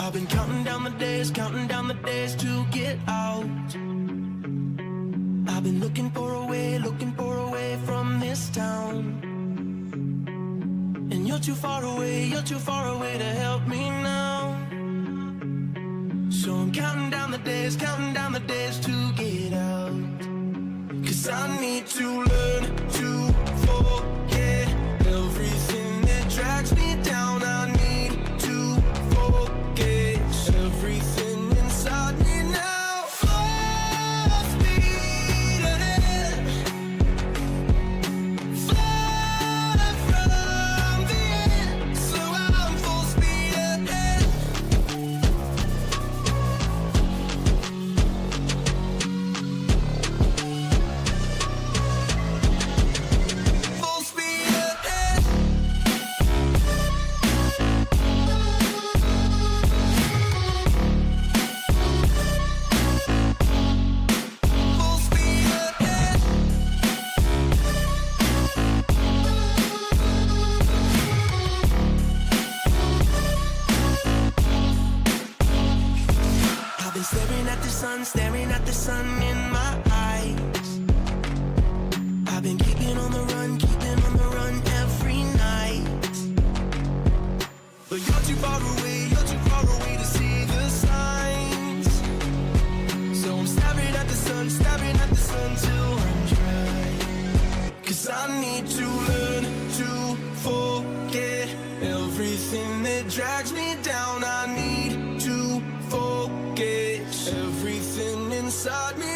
I've been counting down the days to get out. I've been looking for a way from this town. And you're too far away to help me now. So I'm counting down the days to get out. 'Cause I need to learn to forget everything that drags me down. I need to forget everything inside me now. Full speed ahead, fly from the end. So I'm full speed ahead. Full speed ahead. Full speed ahead. I've been staring at the sun in my eyes. I've been keeping on the run every night. But you're too far away to see the signs. So I'm staring at the sun till I'm dry. 'Cause I need to learn to forget everything that drags me down. I need to forget everything inside me